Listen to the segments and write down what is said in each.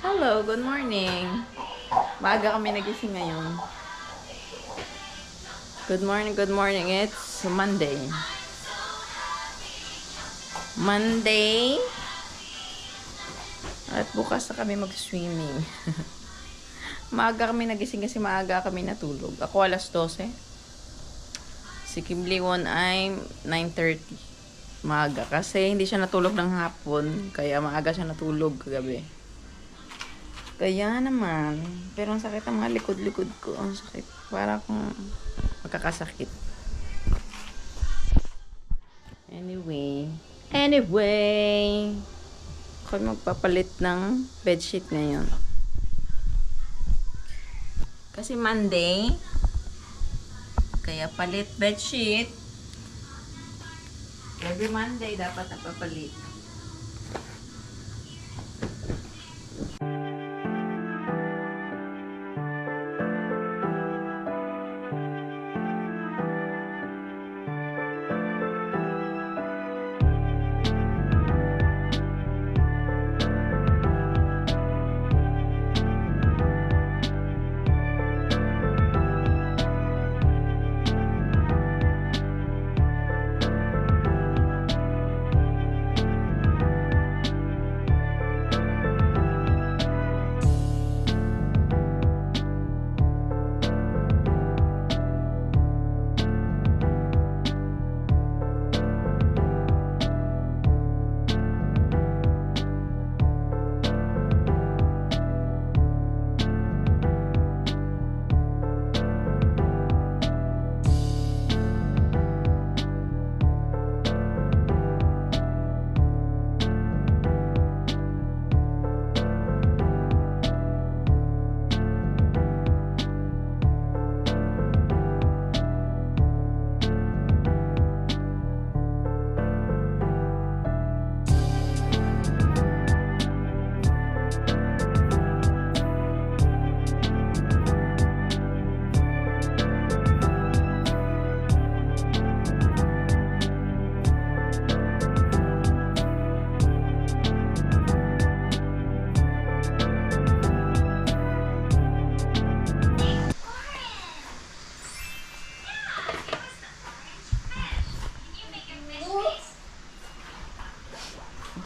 Hello, good morning. Maaga kami nagising ngayon. Good morning, good morning. It's Monday. Monday. At bukas na kami mag-swimming. Maaga kami nagising kasi maaga kami natulog. Ako alas 12. Si Kim Lee-won ay 9:30. Maaga kasi hindi siya natulog ng hapon. Kaya maaga siya natulog kagabi. Kaya naman, pero ang sakit ang mga likod-likod ko. Ang sakit. Para akong magkakasakit. Anyway, ako magpapalit ng bedsheet ngayon. Kasi Monday, kaya palit bedsheet. Every Monday dapat nagpapalit.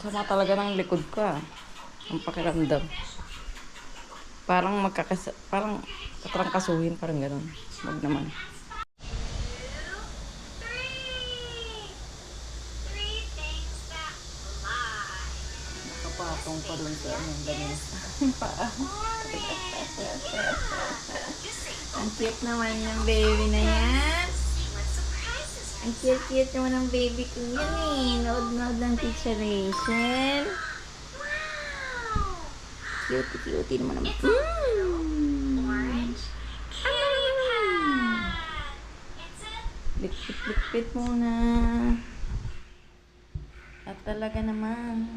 Sama talaga ng likod ko ang pakiramdam. Parang parang katrangkasuhin, parang gano'n. Wag naman. Nakapatong pa dun sa ganun. Ang cute naman yung baby na yan. Ang cute-cute naman ng baby ko yan eh. Nood-nood ng Teacher Rachel. Cute-cute naman naman. Likpit-likpit muna. At talaga naman.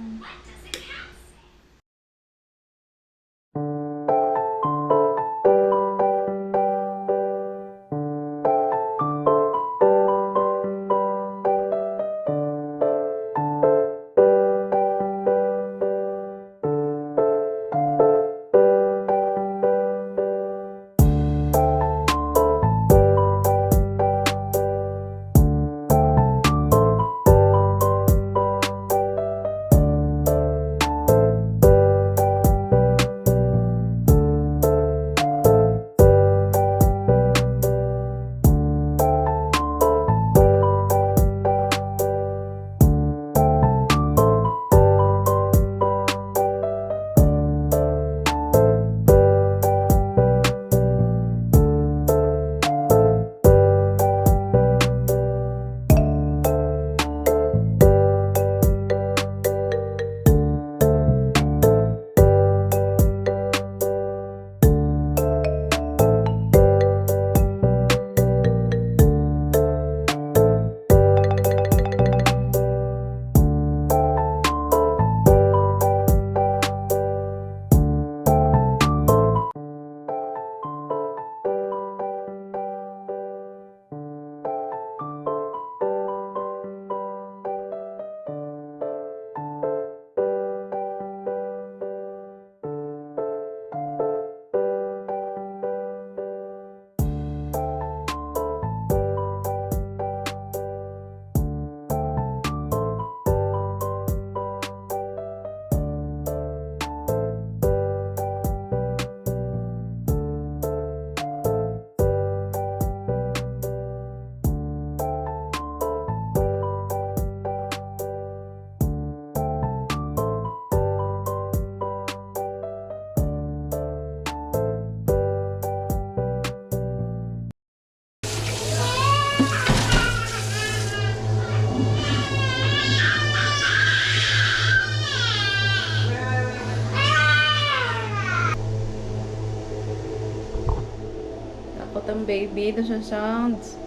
ang baby doon sa sounds.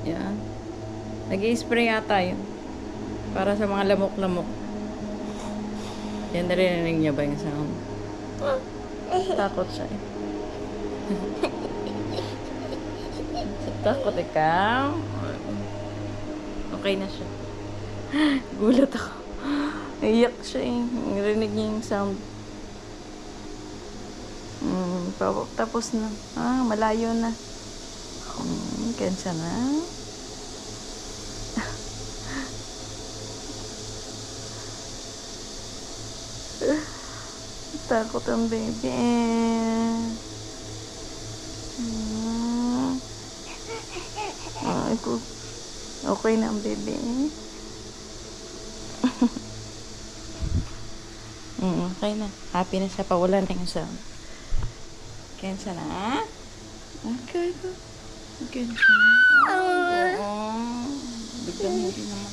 Yan. Nag-i-spray yata yun. Para sa mga lamok-lamok. Yan, narinig niya ba yung sound? Takot siya eh. Takot ikaw? Okay na siya. Gulat ako. Iyak siya eh. Narinig niya yung sound. Tapos na. Malayo na. Kansa na. Takot ang baby. Okay na ang baby. Okay na. Happy na siya. Pawala na yung sound. Kensa na? Okay ko. Kensa na. Biglang hindi naman.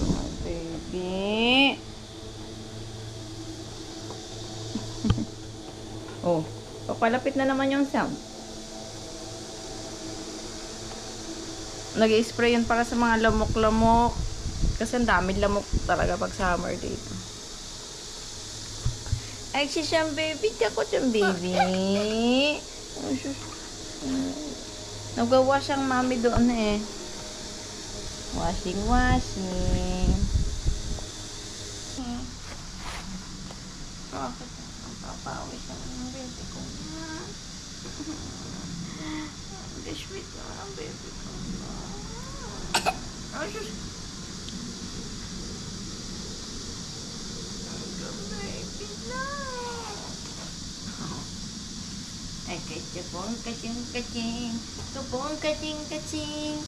My baby. Papalapit na naman yung sound. Nag-i-spray yun para sa mga lamok-lamok. Kasi ang dami lamok talaga pag summer dito. Ay, siyang baby. Takot yung baby. Nagawa siyang mami doon eh. Washing. Bakit? Ang papawis ang baby ko. Ang sweet naman ang baby ko. Ay, sus. Baby na. Ay, kachapong, kaching. Kapong, kaching.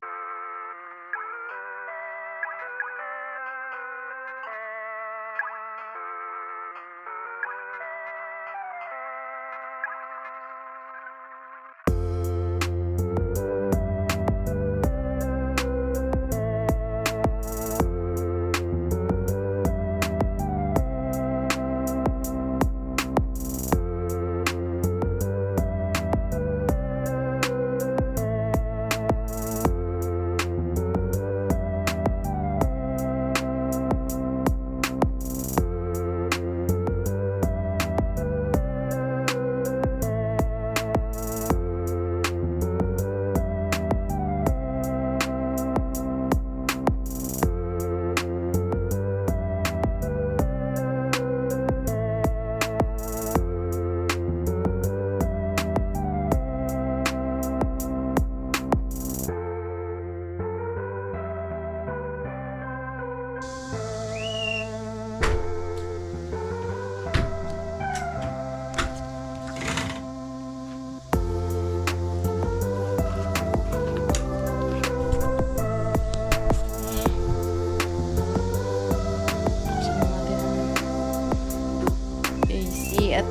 At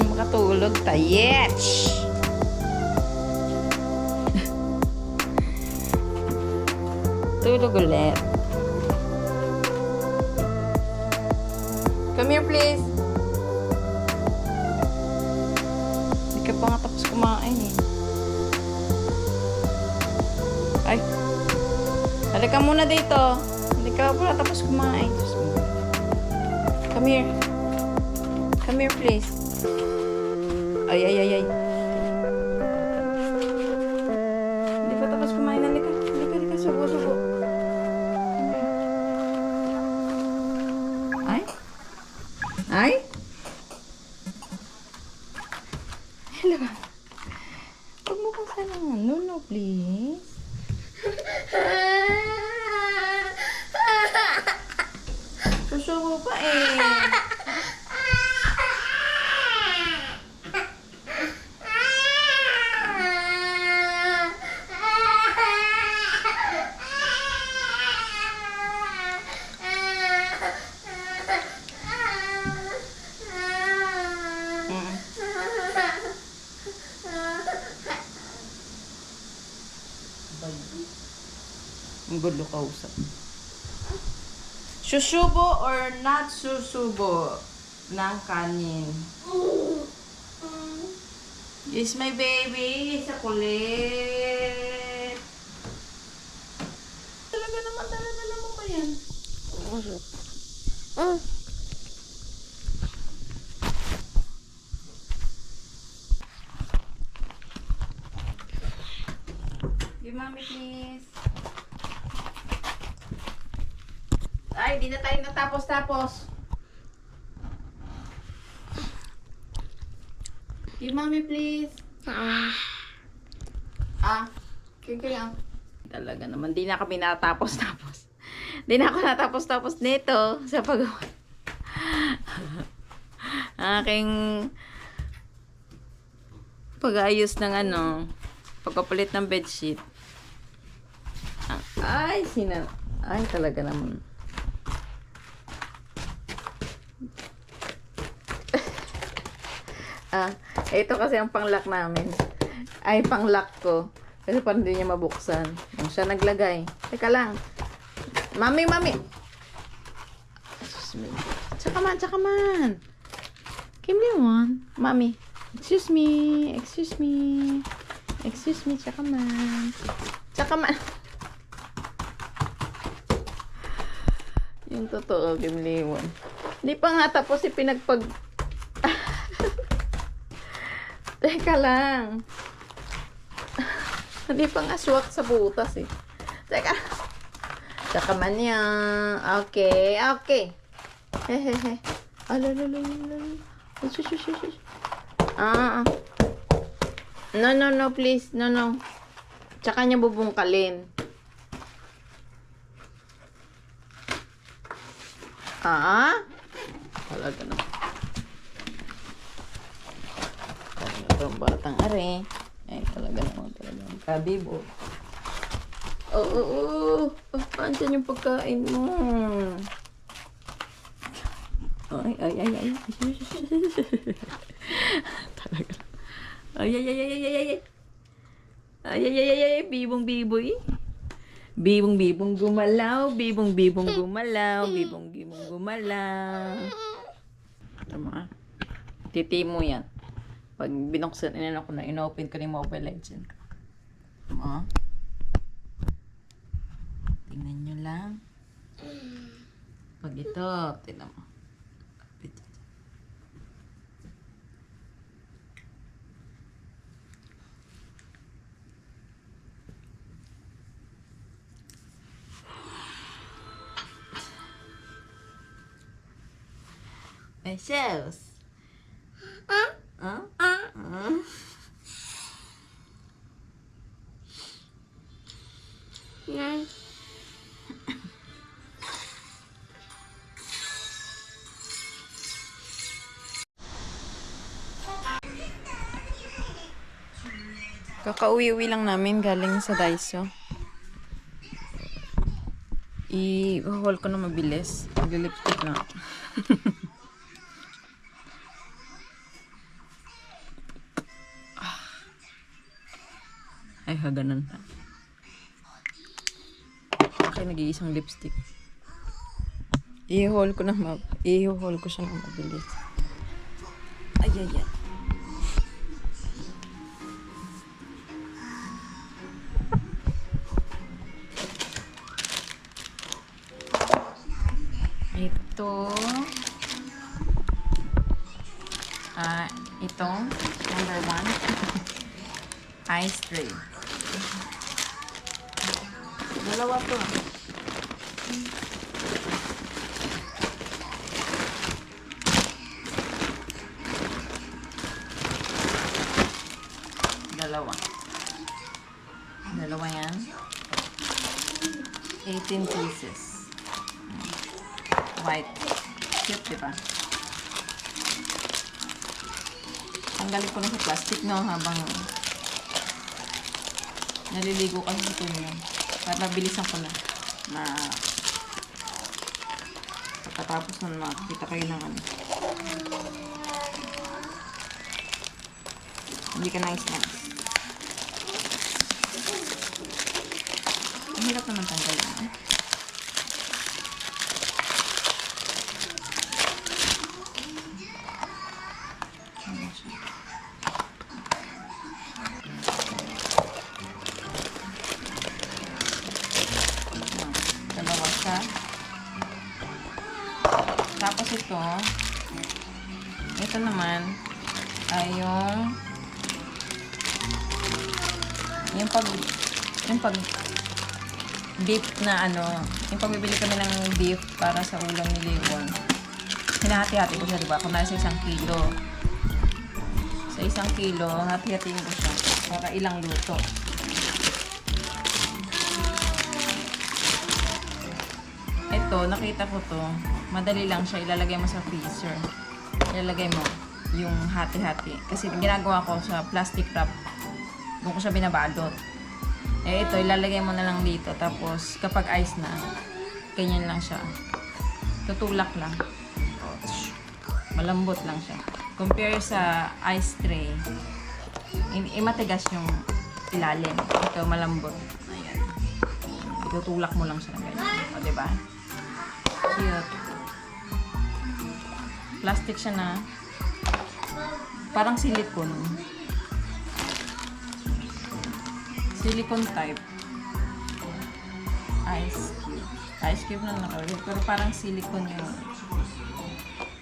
makatulog tayets. Tulog ulit. Come here please. Hindi ka pa nga tapos kumain eh. Ay, halika muna dito. Hindi ka pala tapos kumain. Come here. Come here, please. Ay. Hindi pa tapos kumain. Halika. Subo. Ay? Hello. Huwag mo kang salangan. No, please. Susubo pa eh. Ang gulo kausap. Susubo or not susubo ng kanin? Yes, my baby. Sa kulit. Talaga naman, dala-dala mo ba yan? Give mommy, please. Ay, di na tayo natapos-tapos. Give mommy, please. Kaya. Talaga naman, di na kami natapos-tapos. Di na ako natapos-tapos nito sa paggawa. Aking pag-ayos ng pagpapalit ng bedsheet. Ay, ay, talaga naman. Ito kasi ang pang-lock namin. Ay, pang-lock ko. Kasi parang hindi niya mabuksan. Yung siya naglagay. Teka lang. Mami! Tsaka man. Kim Leon. Mami. Excuse me, tsaka man. Yung totoo, Kim Leon. Hindi pa nga tapos pinagpag... Teka lang. Hindi pa nga swak sa butas eh. Teka. Tsaka man yan. Okay. Hehehe. No, please. No. Tsaka niya bubungkalin. Talaga na. Itong batang are. Ay, talaga naman. Kabibo. Andyan yung pagkain mo. Ay. Talaga. Ay. Bibong-biboy. Bibong-bibong gumalaw. Bibong-bibong gumalaw. Tama. Titi mo yan. Pag binuksan, inopen ko ni Mobile Legend. Tingnan nyo lang. Pag ito, tingnan mo. My shells. Kakauwi-uwi lang namin galing sa Daiso. I-haul ko na mabilis. Mag-lipstick na. Ay, ganun pa. Okay, nag-iisang lipstick. I-haul ko siya ng mabilis. Ay. Itong number 1 ice tray. Dalawa to. Dalawa yan. 18 pieces. White. Cute, diba? Tanggalin ko na sa plastic, no, habang naliligo kasi ito yun. Para mabilisan ko na pagkatapos na makikita kayo ng hindi ka nice. Ang hirap naman tanggalin. isa. Tapos ito naman ay yung pag beef na yung pagbibili kami ng beef para sa ulam ni Leon. Hinahati-hati ko siya, diba? Kung nasa 1 kilo. Sa 1 kilo, hati-hatiin ko siya para ilang luto. Ito, nakita ko to. Madali lang siya. Ilalagay mo sa freezer. Ilalagay mo yung hati-hati. Kasi ginagawa ko sa plastic wrap. Doon ko siya binabalot. Ito, ilalagay mo na lang dito. Tapos, kapag ice na, ganyan lang siya. Tutulak lang. Malambot lang siya. Compare sa ice tray, matigas yung ilalim. Ito, malambot. Ayan. Tutulak mo lang siya ng ganyan. O, diba? Cute. Plastic siya na parang silicone. Silicone type. Ice cube. Ice cube na nakalagay. Pero parang silicone yung...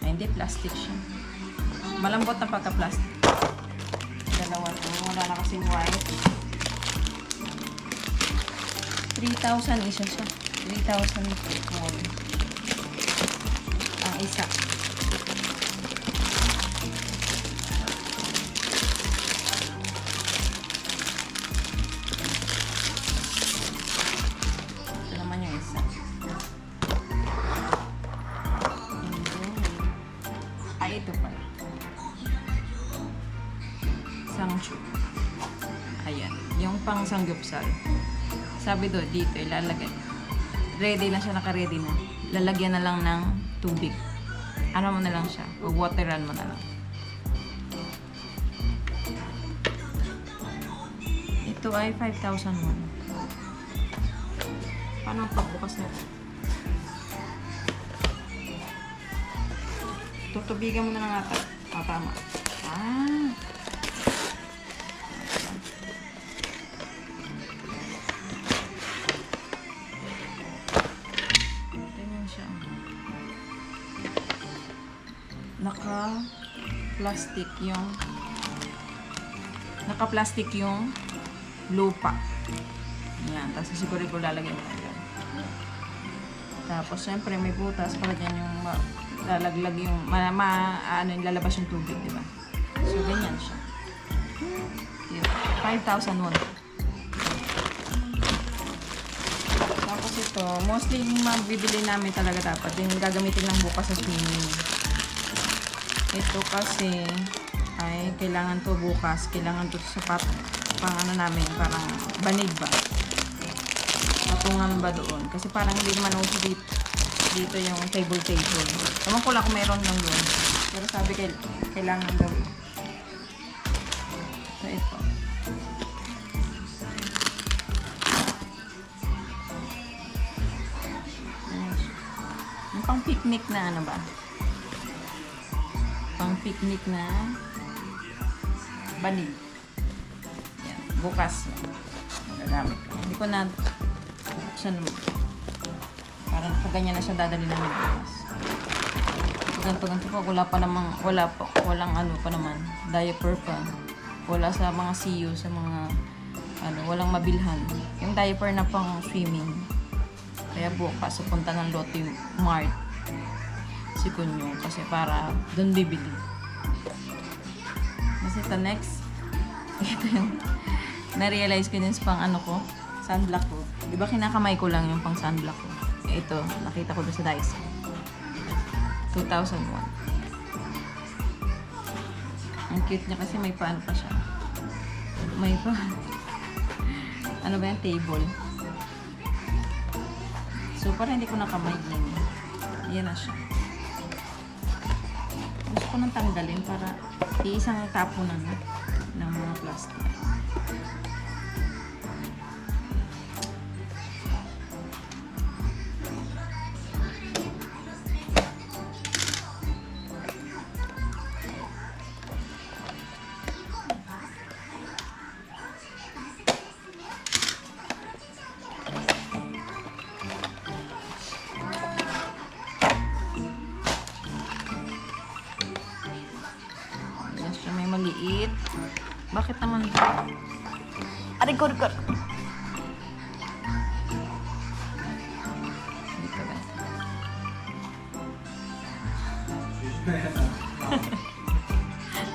Ay, hindi, plastic siya. Malambot na pagka-plastic. Dalawa to. Wala na kasing white. 3,000 isa siya. 3,000 won. Ang isa. Ito naman yung isa. Ay, ito pala. Sangchu. Ayan. Yung pang sanggupsal. Sabi do, dito ilalagay. Ready na siya, naka-ready na. Lalagyan na lang ng tubig. Ano mo na lang siya. Wateran mo na lang. Ito ay 5,000 won. Paano ang pagbukas nito? Tutubigan mo na lang ata. Tama. Tingnan siya. Naka-plastic yung lupa. Yan. Tapos siguro ko lalagyan mo yan. Tapos syempre may butas para dyan yung lalaglag yung lalabas yung tubig, diba? So, ganyan siya. 5,000 won. Tapos ito, mostly yung mabibili namin talaga dapat. Yung gagamitin lang bukas sa swimming. Ito kasi ay kailangan to bukas. Kailangan to sa pang namin, parang banig ba? Patungan ba doon? Kasi parang hindi naman uso dito yung table. Ewan ko lang kung mayroon lang doon. Pero sabi kailangan daw. So, ito. Yung pang picnic na ano ba? Pang picnic na banig. Yan. Bukas. Magagamit ko. Hindi ko na buksan mo. Parang kaganyan na siya dadali namin bukas. Ganto-ganto pa. Walang ano pa naman. Diaper pa. Wala sa mga CU, sa mga walang mabilhan. Yung diaper na pang swimming. Kaya bukas, punta ng Lotte Mart. Si Kunyo. Kasi para doon bibili. Kasi ito next. Ito yung na-realize ko din sa pang sunblock ko. Diba kinakamay ko lang yung pang sunblock ko. Ito, nakita ko doon sa Dyson. 2,001. Ang cute niya kasi may paano pa siya. May pa. Ano ba yan? Table. So, para hindi ko nakamay din. Yan na siya. Gusto ko nang tanggalin para iisang tapunan ng mga plastic. Sakit naman. Aray ko. Dito guys.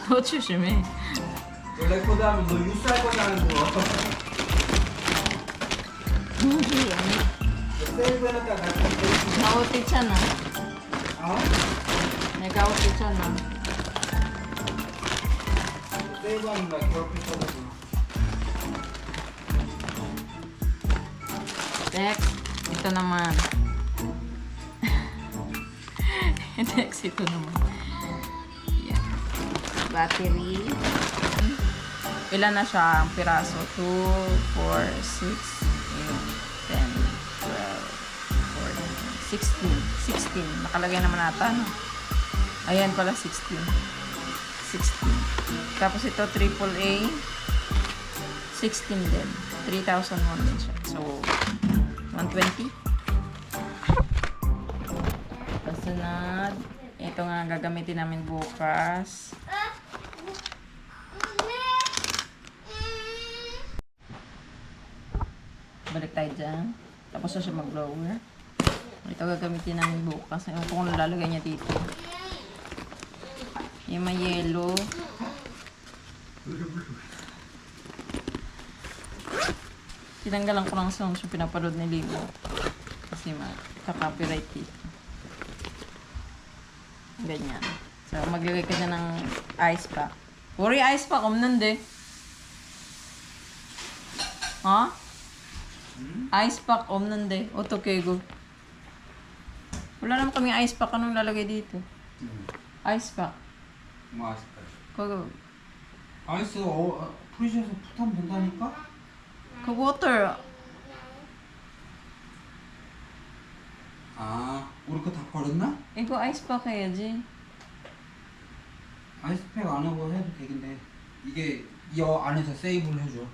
너 조심해. 블랙보드하면 너 뉴스할 거냐는 거. 세이브해놨다가 나올 때 있잖아. 어? 내가 올 때 있잖아. 세이브하는 거야 괴롭히거든. Next, ito naman. Next, ito naman. Yan. Battery. Ilan na siya ang piraso? 2, 4, 6, 8, 10, 12, 14, 16. Nakalagay naman ata, no? Ayan pala, 16. 16. Tapos ito, AAA. 16 din. 3,001 din siya. So, 120. Kasunod. Ito nga gagamitin namin bukas. Balik tayo dyan. Tapos na siya mag-blower. Ito gagamitin namin bukas. Ewan ko kung nalalagay niya dito. Yung may yellow. Tinanggalan ko lang songs yung pinapanood ni Lilo. Kasi magka-copyright dito. Ganyan. So, maglagay ka dyan ng ice pack. Puri ice pack, 없는데. Ha? Ice pack, 없는데. 어떻게 이거? Wala naman kaming ice pack. Anong lalagay dito? Ice pack. 뭐 아실까요? 그거, 아이스 프리즈에서 풋하면 된다니까? 그 water. 아 우리 거 다 버렸나? 이거 ice pack 해야지. 아이스팩 안 하고 해도 되긴데 이게 이 안에서 세이브를 해줘.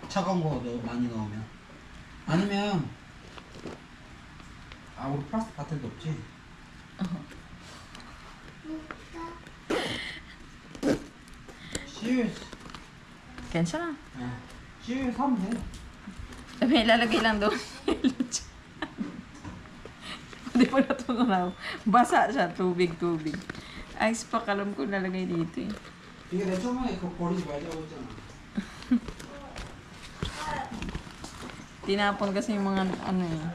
차가운 거 많이 넣으면. 아니면 우리 플라스틱 바틀도 없지? CU에서 괜찮아. CU에서 하면 돼. May lalagay lang doon. Hindi pa natunaw. Basa siya. Tubig. Ice pack, alam ko nalagay dito eh. 이게 내 처음에 그거 버리지 말자고 했잖아. Tinapon kasi yung mga ano eh.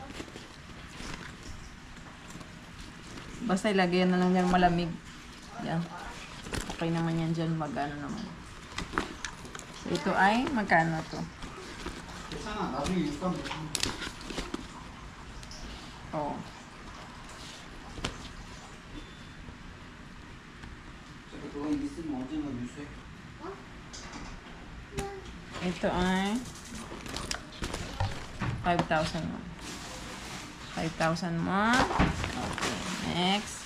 Basta ilagay na lang yan malamig. Yan. Okay naman yan dyan. Mag-ano naman. So, ito ay magkano to? 괜찮아. 나중에 육감 돼. Oh. 그거 있으면 언젠가 뉴스에. Ito ay 5,000 mo. 5,000 mo. Okay. Next.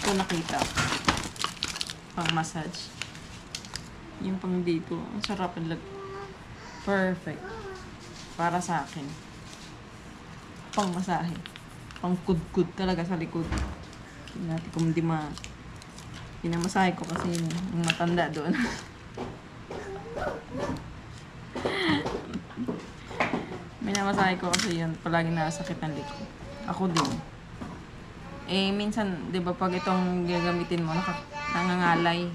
Ito nakita ko. Pang massage. Yung pang dito. Ang sarap. Perfect. Para sa akin. Pang masahe. Pang kudkud talaga sa likod. Tingnan natin kung di pinamasahe ko kasi yung matanda doon. Minamasahe ko kasi yun. Palagi nasakit ng likod. Ako din. Eh, minsan, di ba pag itong gagamitin mo, nangangalay.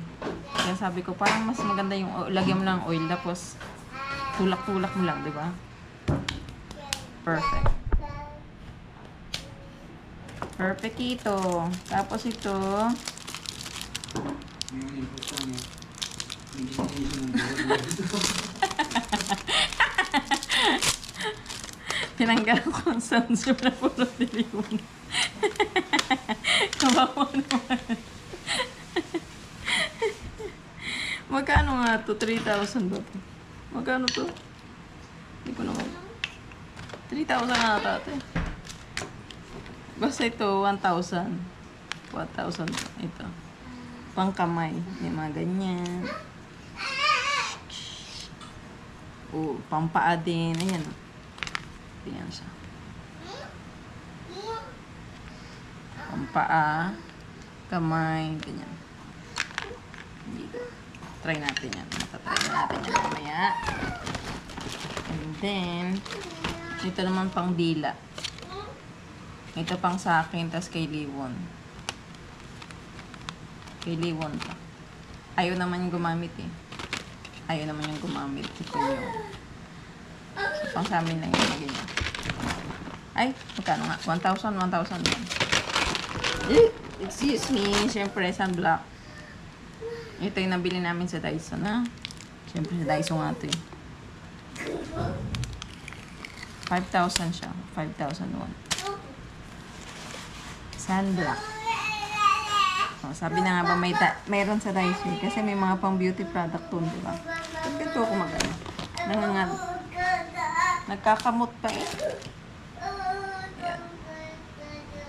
Kaya sabi ko, parang mas maganda yung lagyan mo ng oil, tapos tulak-tulak mo lang, di ba? Perfect. Perfect ito. Tapos ito, 미용이 불쌍해. 인지테이션은 뭐야? tinanggalan ko ang sounds yung napulot ni Limon. Kawawa naman. Magkano nga to? 3,000 ba to? Magkano to? Hindi ko naman. 3,000 na ata ito. Basta ito, 1,000. 1,000 to. Ito. Pangkamay. Yung mga ganyan. O, pampaa din. Ayan. Ayan siya. Pampaa. kamay, ganyan. Dito. Try natin yan. Matatry natin yan mamaya. And then, ito naman pang dila. Ito pang sa akin, tas kay Liwon. Kay Liwon pa. Ayaw naman yung gumamit eh. Ayaw naman yung gumamit. Ito yung pang sa amin lang yung mga ganyan. Ay, magkano nga? 1,000, 1,000 yan. Excuse me. Siyempre, sunblock. Ito yung nabili namin sa Daiso na. Siyempre, sa Daiso nga ito eh. 5,000 siya. 5,001. Sunblock. Oh, sabi na nga ba mayroon sa Daiso eh. Kasi may mga pang beauty product doon, di ba? Ba't ganito ako mag-ano? Nagkakamot pa eh.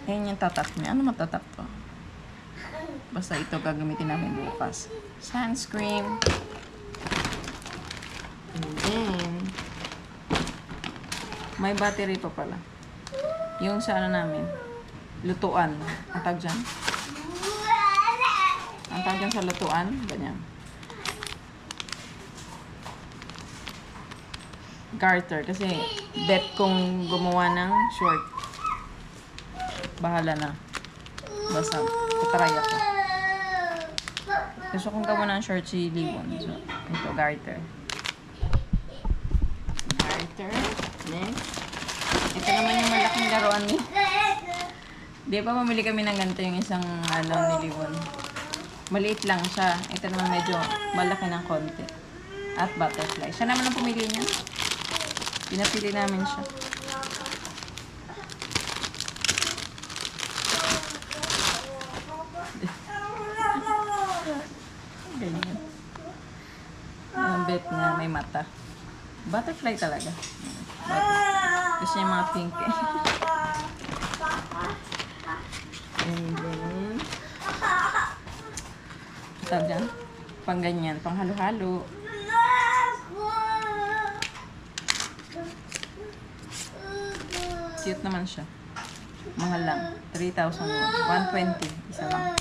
Yan yung tatak niya. Ano matatak to? Basta ito gagamitin namin bukas. Sunscreen. And then, may battery pa pala. Yung sa ano namin, lutuan. Ang tawag dyan? Ang tawag dyan sa lutuan. Ganyan. Garter. Kasi bet kong gumawa ng short. Bahala na. Basta, tutry ako. Gusto kong gawa ng short si Liwon. So, ito, garter. Garter. Next. Ito naman yung malaking laruan ni. Di ba mamili kami ng ganito yung isang ano ni Liwon. Maliit lang siya. Ito naman medyo malaki ng konti. At butterfly. Siya naman ang pumili niya. Pinapili namin siya. Ganyan. Ang bet niya may mata. Butterfly talaga. Gusto niya yung mga pink eh. And then, ito dyan. Pang ganyan. Pang halo-halo. Cute naman siya. Mahal lang. 3,000 won. 120. Isa lang.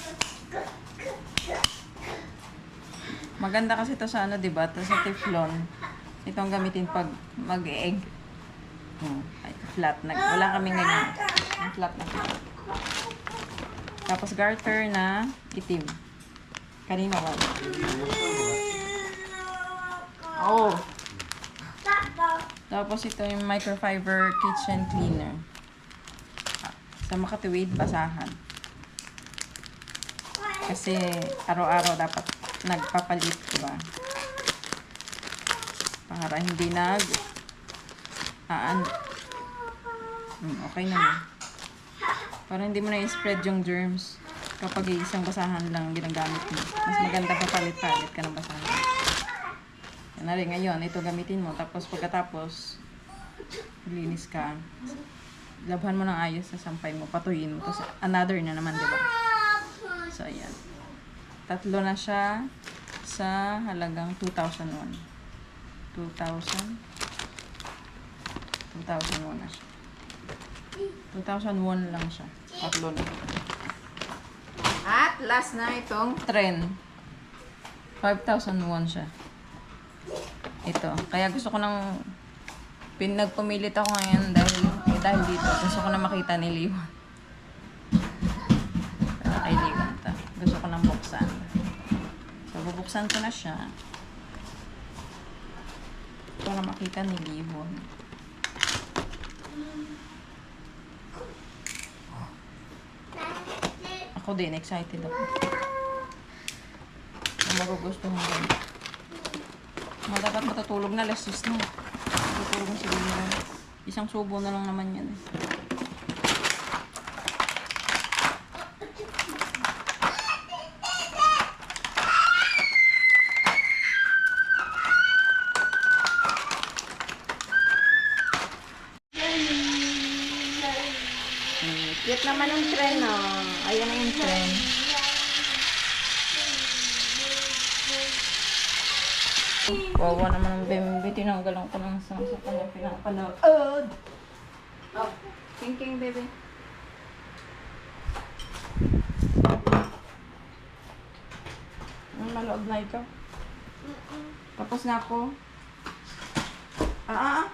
Maganda kasi ito sa ano, diba? Ito sa teflon. Ito ang gamitin pag mag-egg. Ay, flat na. Wala kaming ganyan. Ang flat na. Tapos garter na itim. Kanina wala. Oh! Tapos ito yung microfiber kitchen cleaner. Sa makatuwid, basahan. Kasi araw-araw dapat nagpapalit, diba? Para hindi okay naman. Para hindi mo na-spread yung germs kapag isang basahan lang ginagamit mo. Mas maganda pa palit-palit ka ng basahan. Yan na rin ngayon, ito gamitin mo. Tapos pagkatapos, linis ka. Labhan mo ng ayos sa sampay mo, patuyin mo. Tapos another na naman, diba? So, ayan. 3 na siya sa halagang 2,001. 2,001 na siya. 2,001 lang siya. 3 na. At last na itong trend. 5,001 siya. Ito. Kaya gusto ko nang pinagpumilit ako ngayon dahil dito. Gusto ko na makita ni Liwon. Kay Liwon ta. Gusto ko nang buksan. So, bubuksan ko na siya. Para makita ni Liwon. Ako din, excited ako. Ang magugustuhan ko. Dapat matutulog na, last na. Matutulog na siguro na. Isang subo na lang naman yan eh. Cute naman yung tren, oh. Ayan na yung tren. Wawa naman ang bembe. Tinanggalan ko ng sang sa kanya pinapanood. Oh, king baby. Tapos na ikaw? Tapos na ako? Ah, ah, ah.